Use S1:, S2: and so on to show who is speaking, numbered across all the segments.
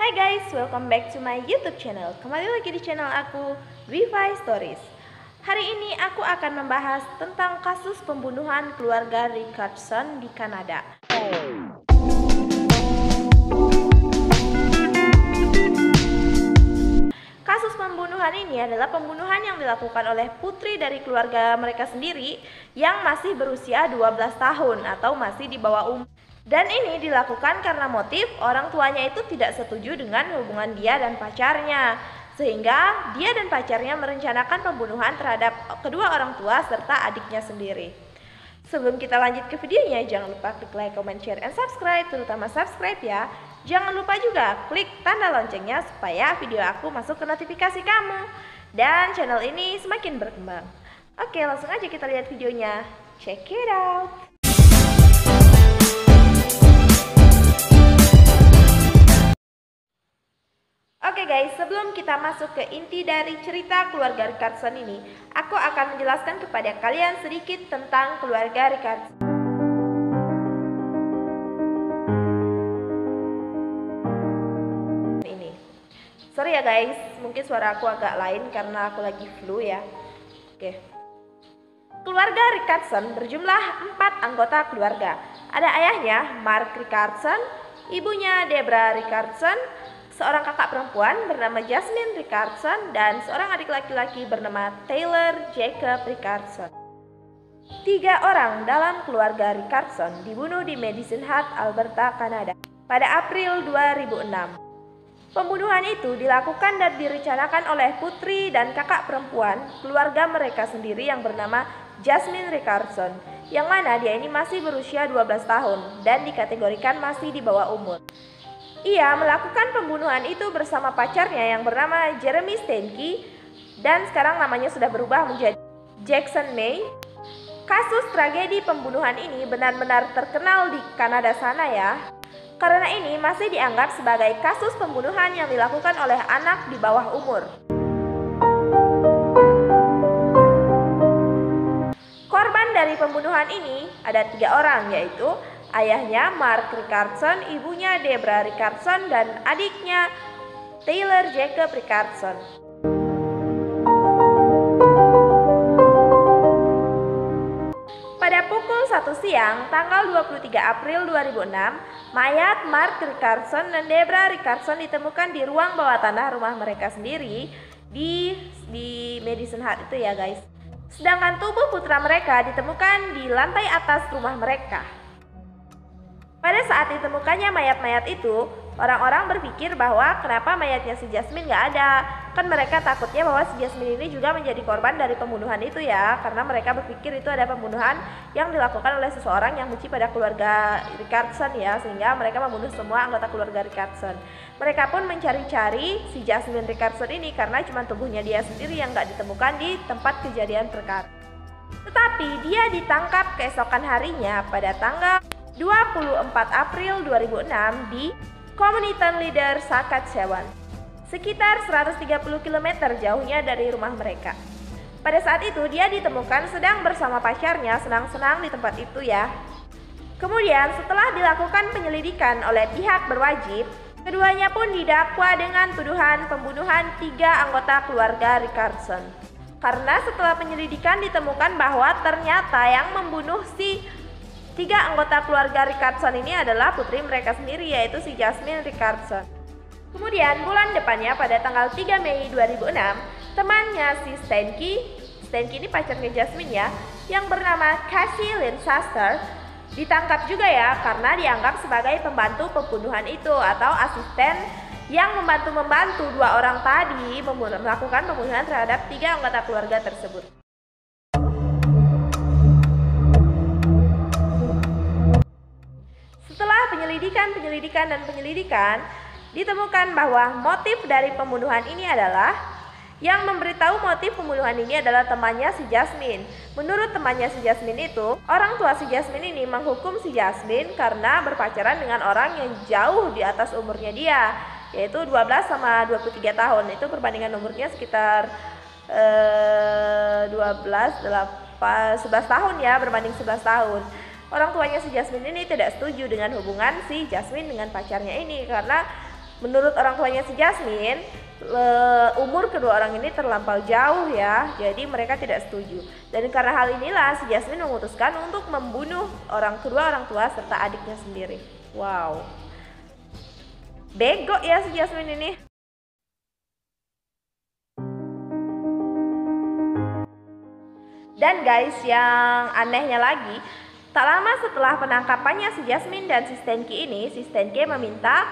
S1: Hai guys, welcome back to my YouTube channel. Kembali lagi di channel aku, Wifi Stories. Hari ini aku akan membahas tentang kasus pembunuhan keluarga Richardson di Kanada. Kasus pembunuhan ini adalah pembunuhan yang dilakukan oleh putri dari keluarga mereka sendiri yang masih berusia 12 tahun atau masih di bawah umur. Dan ini dilakukan karena motif orang tuanya itu tidak setuju dengan hubungan dia dan pacarnya. Sehingga dia dan pacarnya merencanakan pembunuhan terhadap kedua orang tua serta adiknya sendiri. Sebelum kita lanjut ke videonya, jangan lupa klik like, comment, share, and subscribe. Terutama subscribe ya. Jangan lupa juga klik tanda loncengnya supaya video aku masuk ke notifikasi kamu. Dan channel ini semakin berkembang. Oke, langsung aja kita lihat videonya. Check it out. Oke guys, sebelum kita masuk ke inti dari cerita keluarga Richardson ini, aku akan menjelaskan kepada kalian sedikit tentang keluarga Richardson. Ini. Sorry ya guys, mungkin suara aku agak lain karena aku lagi flu ya. Oke. Keluarga Richardson berjumlah 4 anggota keluarga. Ada ayahnya, Mark Richardson, ibunya Debra Richardson, seorang kakak perempuan bernama Jasmine Richardson, dan seorang adik laki-laki bernama Taylor Jacob Richardson. 3 orang dalam keluarga Richardson dibunuh di Medicine Hat, Alberta, Kanada pada April 2006. Pembunuhan itu dilakukan dan direncanakan oleh putri dan kakak perempuan keluarga mereka sendiri yang bernama Jasmine Richardson, yang mana dia ini masih berusia 12 tahun dan dikategorikan masih di bawah umur. Ia melakukan pembunuhan itu bersama pacarnya yang bernama Jeremy Steinke dan sekarang namanya sudah berubah menjadi Jackson May. Kasus tragedi pembunuhan ini benar-benar terkenal di Kanada sana ya. Karena ini masih dianggap sebagai kasus pembunuhan yang dilakukan oleh anak di bawah umur. Korban dari pembunuhan ini ada 3 orang, yaitu ayahnya Mark Richardson, ibunya Debra Richardson, dan adiknya Taylor Jacob Richardson. Pada pukul 1 siang, tanggal 23 April 2006, mayat Mark Richardson dan Debra Richardson ditemukan di ruang bawah tanah rumah mereka sendiri di Medicine Hat itu ya guys. Sedangkan tubuh putra mereka ditemukan di lantai atas rumah mereka. Pada saat ditemukannya mayat-mayat itu, orang-orang berpikir bahwa kenapa mayatnya si Jasmine nggak ada. Kan mereka takutnya bahwa si Jasmine ini juga menjadi korban dari pembunuhan itu ya. Karena mereka berpikir itu ada pembunuhan yang dilakukan oleh seseorang yang benci pada keluarga Richardson ya. Sehingga mereka membunuh semua anggota keluarga Richardson. Mereka pun mencari-cari si Jasmine Richardson ini karena cuma tubuhnya dia sendiri yang nggak ditemukan di tempat kejadian perkara. Tetapi dia ditangkap keesokan harinya pada tanggal 24 April 2006 di Communiton Leader, Saskatchewan, sekitar 130 km jauhnya dari rumah mereka. Pada saat itu dia ditemukan sedang bersama pacarnya senang-senang di tempat itu ya. Kemudian setelah dilakukan penyelidikan oleh pihak berwajib, keduanya pun didakwa dengan tuduhan pembunuhan 3 anggota keluarga Richardson. Karena setelah penyelidikan ditemukan bahwa ternyata yang membunuh si 3 anggota keluarga Richardson ini adalah putri mereka sendiri, yaitu si Jasmine Richardson. Kemudian bulan depannya pada tanggal 3 Mei 2006, temannya si Steinke ini pacarnya Jasmine ya, yang bernama Cassie Lynn Shuster, ditangkap juga ya karena dianggap sebagai pembantu pembunuhan itu atau asisten yang membantu 2 orang tadi melakukan pembunuhan terhadap 3 anggota keluarga tersebut. Penyelidikan, ditemukan bahwa motif dari pembunuhan ini adalah yang memberitahu motif pembunuhan ini adalah temannya si Jasmine. Menurut temannya si Jasmine itu, orang tua si Jasmine ini menghukum si Jasmine karena berpacaran dengan orang yang jauh di atas umurnya dia, yaitu 12 sama 23 tahun. Itu perbandingan umurnya sekitar 11 tahun ya, berbanding 11 tahun. Orang tuanya si Jasmine ini tidak setuju dengan hubungan si Jasmine dengan pacarnya ini karena Menurut orang tuanya si Jasmine, umur kedua orang ini terlampau jauh ya, jadi mereka tidak setuju. Dan karena hal inilah si Jasmine memutuskan untuk membunuh kedua orang tua serta adiknya sendiri. Wow, bego ya si Jasmine ini. Dan guys, yang anehnya lagi, tak lama setelah penangkapannya si Jasmine dan si Stanky ini, si Stanky meminta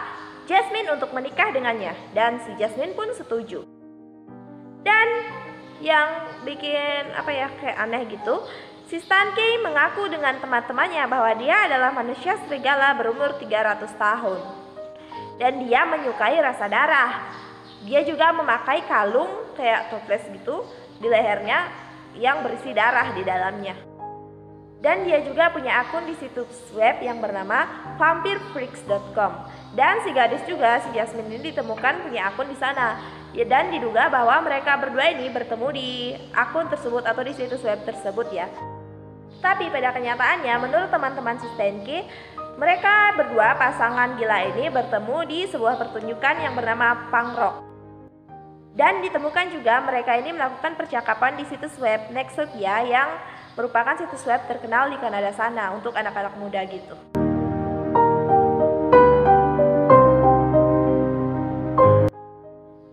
S1: Jasmine untuk menikah dengannya, dan si Jasmine pun setuju. Dan yang bikin kayak aneh gitu, si Stanky mengaku dengan teman-temannya bahwa dia adalah manusia serigala berumur 300 tahun. Dan dia menyukai rasa darah. Dia juga memakai kalung kayak toples gitu di lehernya yang berisi darah di dalamnya. Dan dia juga punya akun di situs web yang bernama vampirefreaks.com. Dan si gadis juga, si Jasmine ini ditemukan punya akun di sana. Ya, dan diduga bahwa mereka berdua ini bertemu di akun tersebut atau di situs web tersebut ya. Tapi pada kenyataannya, menurut teman-teman si Stanky, mereka berdua pasangan gila ini bertemu di sebuah pertunjukan yang bernama Punk Rock. Dan ditemukan juga mereka ini melakukan percakapan di situs web Nextopia yang merupakan situs web terkenal di Kanada sana untuk anak-anak muda gitu.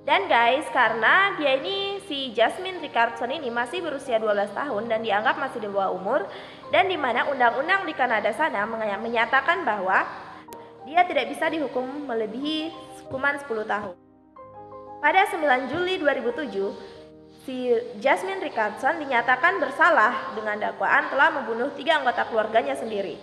S1: Dan guys, karena dia ini si Jasmine Richardson ini masih berusia 12 tahun dan dianggap masih di bawah umur, dan dimana undang-undang di Kanada sana menyatakan bahwa dia tidak bisa dihukum melebihi hukuman 10 tahun. Pada 9 Juli 2007, si Jasmine Richardson dinyatakan bersalah dengan dakwaan telah membunuh 3 anggota keluarganya sendiri.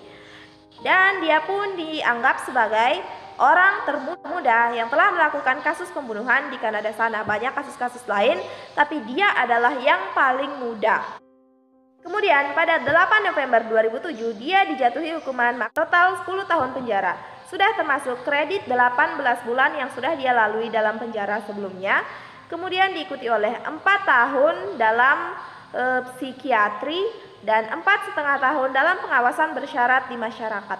S1: Dan dia pun dianggap sebagai orang termuda yang telah melakukan kasus pembunuhan di Kanada sana. Banyak kasus-kasus lain, tapi dia adalah yang paling muda. Kemudian pada 8 November 2007, dia dijatuhi hukuman total 10 tahun penjara. Sudah termasuk kredit 18 bulan yang sudah dia lalui dalam penjara sebelumnya. Kemudian diikuti oleh 4 tahun dalam psikiatri dan 4,5 tahun dalam pengawasan bersyarat di masyarakat.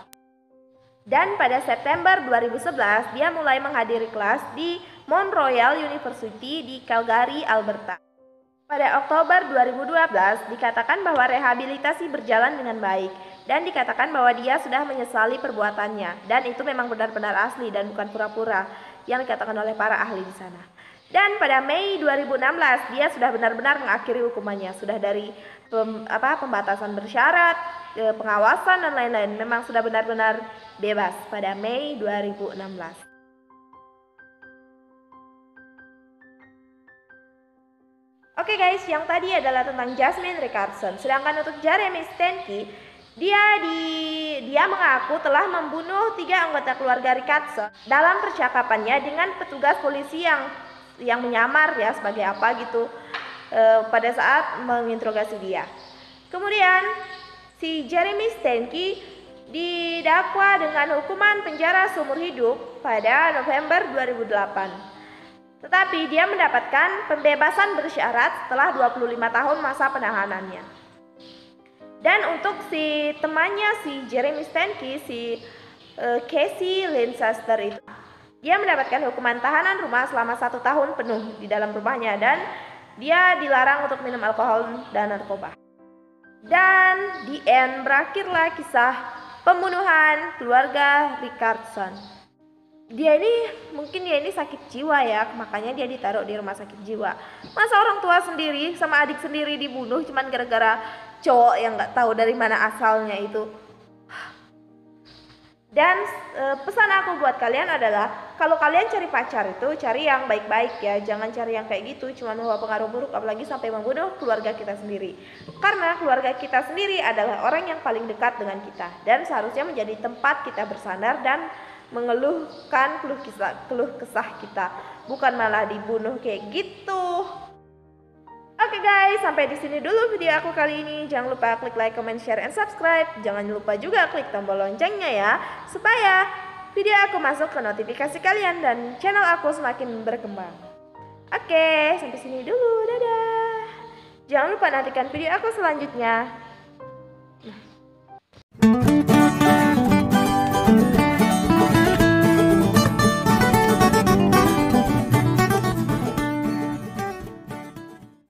S1: Dan pada September 2011 dia mulai menghadiri kelas di Mount Royal University di Calgary, Alberta. Pada Oktober 2012 dikatakan bahwa rehabilitasi berjalan dengan baik dan dikatakan bahwa dia sudah menyesali perbuatannya, dan itu memang benar-benar asli dan bukan pura-pura yang dikatakan oleh para ahli di sana. Dan pada Mei 2016 dia sudah benar-benar mengakhiri hukumannya, sudah dari pembatasan bersyarat, pengawasan dan lain-lain, memang sudah benar-benar bebas pada Mei 2016. Oke guys, yang tadi adalah tentang Jasmine Richardson. Sedangkan untuk Jeremy Stanky, dia mengaku telah membunuh 3 anggota keluarga Richardson dalam percakapannya dengan petugas polisi yang menyamar ya sebagai apa gitu pada saat menginterogasi dia. Kemudian si Jeremy Stanky didakwa dengan hukuman penjara seumur hidup pada November 2008. Tetapi dia mendapatkan pembebasan bersyarat setelah 25 tahun masa penahanannya. Dan untuk si temannya si Jeremy Stanky, si Casey Lancaster itu, dia mendapatkan hukuman tahanan rumah selama 1 tahun penuh di dalam rumahnya, dan dia dilarang untuk minum alkohol dan narkoba. Dan di end berakhirlah kisah pembunuhan keluarga Richardson. Mungkin dia ini sakit jiwa ya, makanya dia ditaruh di rumah sakit jiwa. Masa orang tua sendiri sama adik sendiri dibunuh cuman gara-gara cowok yang nggak tahu dari mana asalnya itu. Dan pesan aku buat kalian adalah, kalau kalian cari pacar itu cari yang baik-baik ya, jangan cari yang kayak gitu cuman membawa pengaruh buruk, apalagi sampai membunuh keluarga kita sendiri. Karena keluarga kita sendiri adalah orang yang paling dekat dengan kita dan seharusnya menjadi tempat kita bersandar dan mengeluhkan keluh kesah kita, bukan malah dibunuh kayak gitu. Oke guys, sampai di sini dulu video aku kali ini. Jangan lupa klik like, comment, share, and subscribe. Jangan lupa juga klik tombol loncengnya ya, supaya video aku masuk ke notifikasi kalian dan channel aku semakin berkembang. Oke, sampai sini dulu, dadah. Jangan lupa nantikan video aku selanjutnya.